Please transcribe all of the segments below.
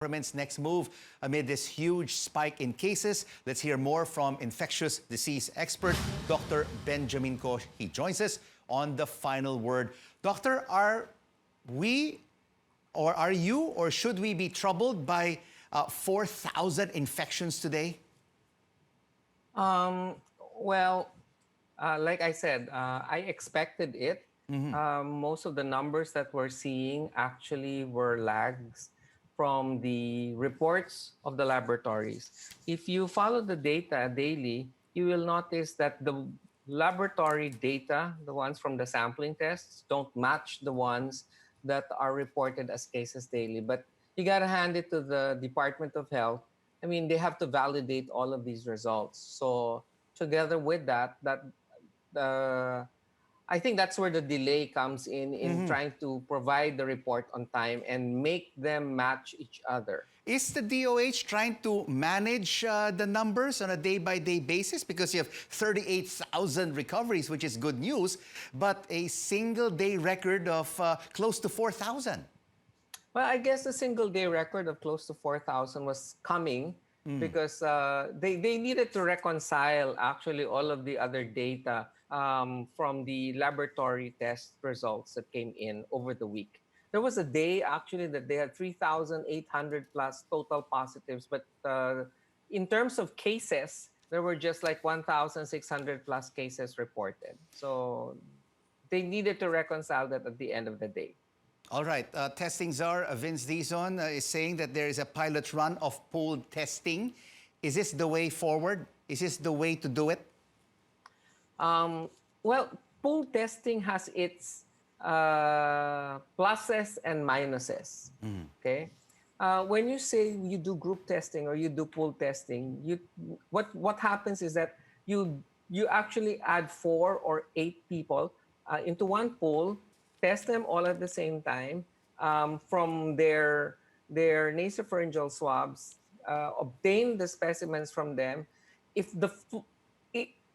Government's next move amid this huge spike in cases. Let's hear more from infectious disease expert Dr. Benjamin Ko. He joins us on the final word. Doctor, are we or are you or should we be troubled by 4,000 infections today? Well, like I said, I expected it. Most of the numbers that we're seeing actually were lags from the reports of the laboratories. If you follow the data daily, you will notice that the laboratory data, the ones from the sampling tests, don't match the ones that are reported as cases daily. But you got to hand it to the Department of Health. I mean, they have to validate all of these results. So together with that, uh, I think that's where the delay comes in trying to provide the report on time and make them match each other. Is the DOH trying to manage the numbers on a day-by-day basis? Because you have 38,000 recoveries, which is good news, but a single-day record of close to 4,000. Well, I guess the single-day record of close to 4,000 was coming because they needed to reconcile actually all of the other data from the laboratory test results that came in over the week. There was a day actually that they had 3,800 plus total positives, but in terms of cases, there were just like 1,600 plus cases reported. So they needed to reconcile that at the end of the day. All right. Testing czar Vince Dizon is saying that there is a pilot run of pooled testing. Is this the way forward? Is this the way to do it? Well, pool testing has its pluses and minuses. Okay, when you say you do group testing or you do pool testing, what happens is that you actually add 4 or 8 people into one pool, test them all at the same time from their nasopharyngeal swabs, obtain the specimens from them.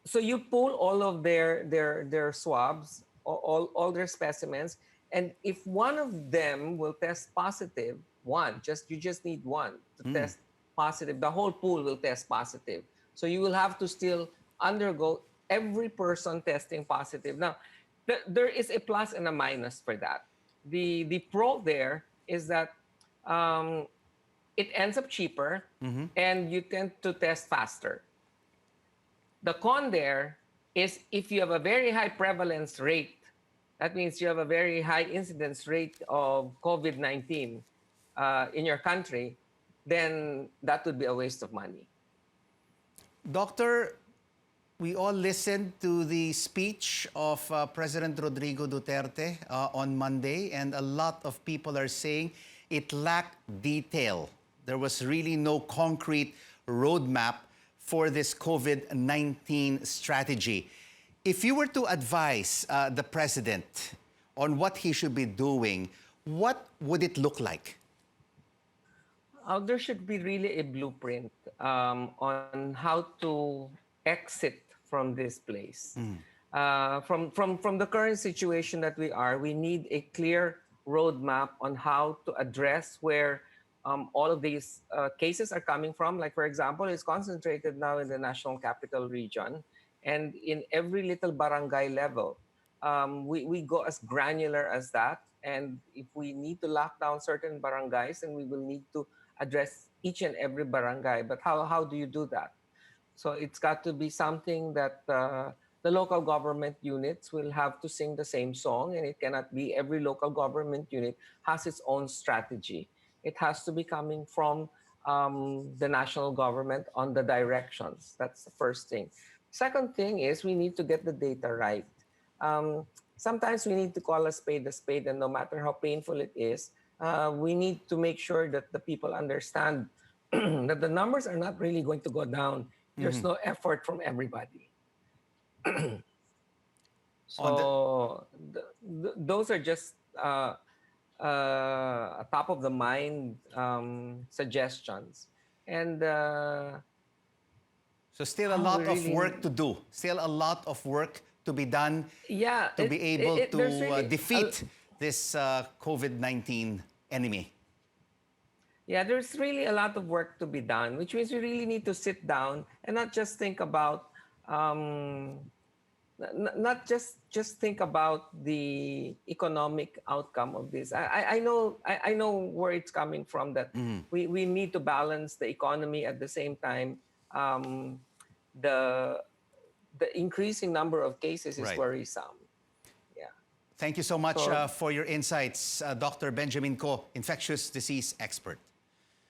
So you pull all of their swabs, all their specimens, and if one of them will test positive, you just need one to test positive, the whole pool will test positive. So you will have to still undergo every person testing positive. Now, there is a plus and a minus for that. The pro there is that it ends up cheaper and you tend to test faster. The con there is if you have a very high prevalence rate, that means you have a very high incidence rate of COVID-19 in your country, then that would be a waste of money. Doctor, we all listened to the speech of President Rodrigo Duterte on Monday, and a lot of people are saying it lacked detail. There was really no concrete roadmap for this COVID-19 strategy. If you were to advise the president on what he should be doing, what would it look like? There should be really a blueprint on how to exit from this place. From the current situation that we need a clear roadmap on how to address where all of these cases are coming from. Like, for example, it's concentrated now in the National Capital Region and in every little barangay level. We go as granular as that. And if we need to lock down certain barangays, then we will need to address each and every barangay. But how do you do that? So it's got to be something that the local government units will have to sing the same song, and it cannot be every local government unit has its own strategy. It has to be coming from the national government on the directions. That's the first thing. Second thing is we need to get the data right. Sometimes we need to call a spade, and no matter how painful it is, we need to make sure that the people understand that the numbers are not really going to go down. There's no effort from everybody. So those are just top of the mind suggestions. And so still a lot of work to do. Still a lot of work to be done to be able to really defeat this COVID-19 enemy. Yeah, there's really a lot of work to be done, which means we really need to sit down and not just think about um, not just think about the economic outcome of this. I know where it's coming from, that we need to balance the economy at the same time. Um, the the increasing number of cases is Right. worrisome. Yeah. Thank you so much So for your insights, Dr. Benjamin Ko, infectious disease expert.